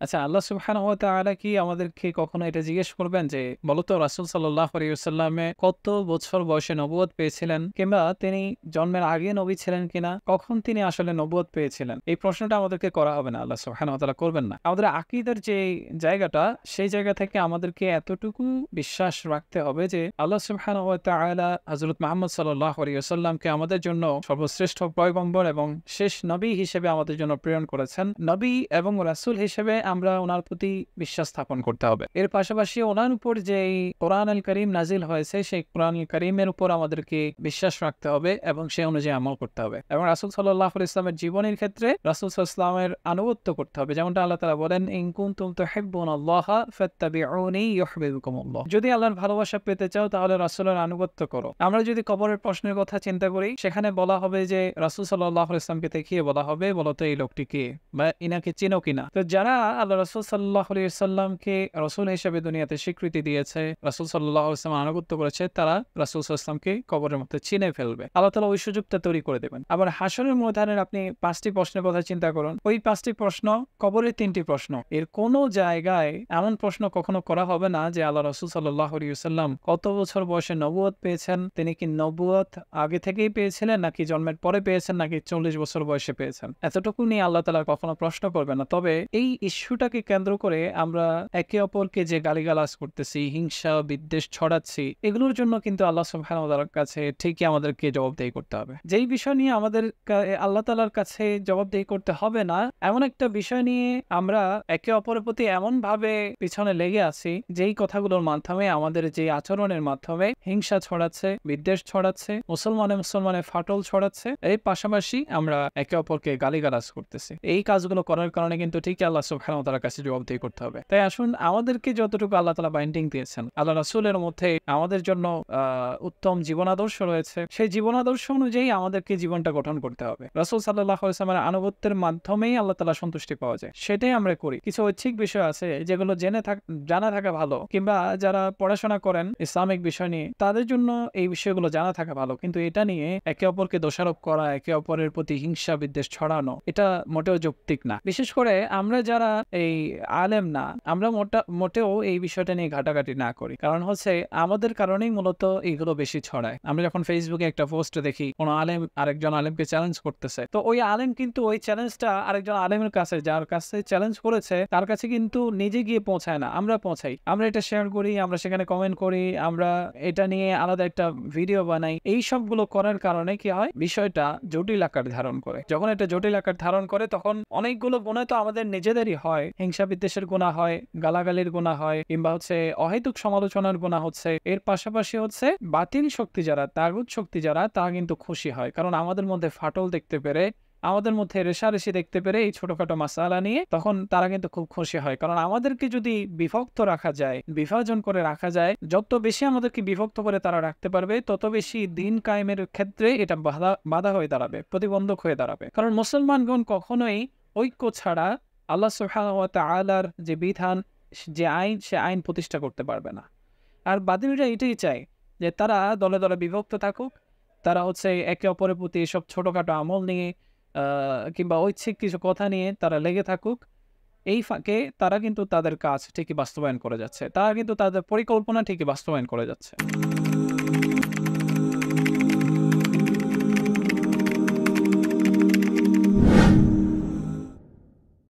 আচ্ছা, আল্লাহ সুবহানাহু ওয়া তাআলা কি আমাদেরকে কখনো এটা জিজ্ঞেস করবেন যে, বলো তো রাসূল সাল্লাল্লাহু আলাইহি ওয়াসাল্লামে কত বছর বয়সে নবুয়ত পেয়েছিলেন? কিংবা তিনি জন্মের আগে নবী ছিলেন কিনা? কখন তিনি আসলে নবুয়ত পেয়েছিলেন? এই প্রশ্নটা আমাদেরকে করা হবে না। আল্লাহ সুবহানাহু ওয়া তাআলা করবেন না। আমাদের আকীদার যে জায়গাটা, সেই জায়গা থেকে আমাদেরকে এতটুকু বিশ্বাস রাখতে হবে যে, আল্লাহ সুবহানাহু ওয়া তাআলা হযরত মুহাম্মদ সাল্লাল্লাহু আলাইহি ওয়াসাল্লামকে আমাদের জন্য সর্বশ্রেষ্ঠ পয়গম্বর এবং শেষ নবী হিসেবে আমাদের জন্য প্রেরণ করেছেন। নবী এবং রাসূল হিসেবে আমরা ওনার প্রতি বিশ্বাস স্থাপন করতে হবে। এর পাশাপাশি ওনার উপর যেই কোরআনুল কারীম নাজিল হয়েছে, সেই কোরআনুল কারীমের উপর আমাদেরকে বিশ্বাস রাখতে হবে এবং সেই অনুযায়ী আমল করতে হবে। এবং রাসূল সাল্লাল্লাহু আলাইহি ওয়াসাল্লামের জীবনের ক্ষেত্রে রাসূল সাল্লাল্লাহু আলাইহি ওয়াসাল্লামের আনুগত্য করতে হবে। যেমনটা আল্লাহ তাআলা বলেন, ইন কুনতুম তুহিব্বুনাল্লাহা ফাত্তাবিউনি ইউহিব্বুকুমুল্লাহ। যদি আল্লাহর ভালোবাসা পেতে চাও তাহলে রাসূলের আনুগত্য করো। আমরা যদি কবরের প্রশ্নের কথা চিন্তা করি, সেখানে বলা হবে যে রাসূল সাল্লাল্লাহু আলাইহি ওয়াসাল্লামকে দেখিয়ে বলা হবে, বলো তো এই লোকটি কে বা ইনাকে চিনো কিনা? তো যারা আল্লাহ রাসূল সাল্লাল্লাহু আলাইহি ওয়াসাল্লামকে রাসূল হিসেবে দুনিয়াতে স্বীকৃতি দিয়েছে, রাসূল সাল্লাল্লাহু আলাইহি ওয়াসাল্লাম আনুগত্য করেছে, তারা রাসূল সাল্লাল্লাহু আলাইহি ওয়াসাল্লামকে কবরের মধ্যে চিনে ফেলবে। আল্লাহ তাআলা ওই সুযোগটা তৈরি করে দেবেন। আবার হাশরের ময়দানের আপনি ৫টি প্রশ্নের কথা চিন্তা করুন। ওই ৫টি প্রশ্ন কবরের ৩টি প্রশ্ন। এর কোনো জায়গায় এমন প্রশ্ন কখনো করা হবে না যে আল্লাহ রাসূল সাল্লাল্লাহু আলাইহি ওয়াসাল্লাম কত বছর বয়সে নবুয়ত পেয়েছেন, তিনি কি নবুয়ত আগে থেকেই পেয়েছিলেন নাকি জন্মের পরে পেয়েছেন নাকি ৪০ বছর বয়সে পেয়েছেন। এতটুকু নিয়ে আল্লাহ তাআলা কখনো প্রশ্ন করবেন না। তবে এই ইস্যুটাকে কেন্দ্র করে আমরা একে অপরকে যে গালিগালাজ করতেছি, হিংসা বিদ্বেষ ছড়াচ্ছি, এগুলোর জন্য কিন্তু আল্লাহ সুবহানাহু ওয়া তাআলার কাছে ঠিকই আমাদেরকে জবাবদিহি করতে হবে। যেই বিষয় নিয়ে আমাদের আল্লাহ তাআলার কাছে জবাবদিহি করতে হবে না, এমন একটা বিষয় নিয়ে আমরা একে অপরের প্রতি এমন ভাবে পিছনে লেগে আছি, যেই কথাগুলোর মাধ্যমে আমাদের যে আচরণের মাধ্যমে হিংসা ছড়াচ্ছে, বিদ্বেষ ছড়াচ্ছে, মুসলমানে ফাটল ছড়াচ্ছে, এর পাশাপাশি আমরা একে অপরকে গালিগালাজ করতেছি। এই কাজগুলো করার কারণে কিন্তু ঠিকই আল্লাহ সুবহানাহু ওয়া তাআলার কাছে জবাবদিহি করতে হবে। তাই আসুন, আমাদেরকে যতটুকু আল্লাহ তাআলা বাইন্ডিং দিয়েছেন, আল্লাহ রাসূলের মধ্যে আমাদের জন্য উত্তম জীবনাদর্শ রয়েছে, সেই জীবনাদর্শ অনুযায়ী আমাদেরকে জীবনটা গঠন করতে হবে। রাসূল সাল্লাল্লাহু আলাইহি ওয়াসাল্লামের আনুগত্যের মাধ্যমেই আল্লাহ তাআলা সন্তুষ্টি পাওয়া যায়। সেটাই আমরা করি। কিছু ঐচ্ছিক বিষয় আছে যেগুলো জানা থাকা ভালো, কিংবা যারা পড়াশোনা করেন ইসলামিক বিষয় নিয়ে, তাদের জন্য এই বিষয়গুলো জানা থাকা ভালো। কিন্তু এটা নিয়ে একে অপরকে দোষারোপ করা, একে অপরের প্রতি হিংসা বিদ্বেষ ছড়ানো, এটা মোটেও যৌক্তিক না। বিশেষ করে আমরা যারা এই আলেম না, আমরা মোটেও এই বিষয়টা নিয়ে ঘাটাঘাটি না করি। কারণ হচ্ছে আমাদের কারণেই মূলত এইগুলো বেশি ছড়ায়। আমরা যখন ফেসবুকে একটা পোস্ট দেখি, কোনো আলেম আরেকজন আলেমকে চ্যালেঞ্জ করতেছে, তো ওই আলেম কিন্তু ওই চ্যালেঞ্জটা আরেকজন আলেমের কাছে, যার কাছে চ্যালেঞ্জ করেছে, তার কাছে কিন্তু নিজে গিয়ে পৌঁছায় না, আমরা পৌঁছাই। আমরা এটা শেয়ার করি, আমরা সেখানে কমেন্ট করি, আমরা এটা নিয়ে আলাদা একটা ভিডিও বানাই। এই সবগুলো করার কারণে কি হয়, বিষয়টা জটিল আকার ধারণ করে। যখন এটা জটিল আকার ধারণ করে, তখন অনেকগুলো গুনাহ তো আমাদের নিজেদেরই হয়। হিংসা বিদ্বেষের গুনাহ হয়, গালাগালির গুনাহ হয়, কিংবা হচ্ছে অহেতুক সমালোচনার গুনাহ হচ্ছে। এর পাশাপাশি হচ্ছে বাতিল শক্তি যারা, তাগুত শক্তি যারা, তারা কিন্তু খুশি হয়। কারণ আমাদের মধ্যে ফাটল দেখতে পেরে, আমাদের মধ্যে রেষারেষি দেখতে পেরে এই ছোটখাটো মাসালা নিয়ে, তখন তারা কিন্তু খুব খুশি হয়। কারণ আমাদেরকে যদি বিভক্ত রাখা যায়, বিভাজন করে রাখা যায়, যত বেশি আমাদেরকে বিভক্ত করে তারা রাখতে পারবে, তত বেশি দিন কায়েমের ক্ষেত্রে এটা বাধা হয়ে দাঁড়াবে, প্রতিবন্ধক হয়ে দাঁড়াবে। কারণ মুসলমানগণ কখনোই ঐক্য ছাড়া আল্লাহ সুবহানাহু ওয়া তাআলার যে বিধান, যে আইন, সে আইন প্রতিষ্ঠা করতে পারবে না। আর বাতিলরা এটাই চায় যে তারা দলে দলে বিভক্ত থাকুক, তারা হচ্ছে একে অপরের প্রতি এসব ছোটখাটো আমল নিয়ে কিংবা ঐচ্ছিক কিছু কথা নিয়ে তারা লেগে থাকুক। এই ফাঁকে তারা কিন্তু তাদের কাজ ঠিকই বাস্তবায়ন করে যাচ্ছে, তারা কিন্তু তাদের পরিকল্পনা ঠিকই বাস্তবায়ন করে যাচ্ছে।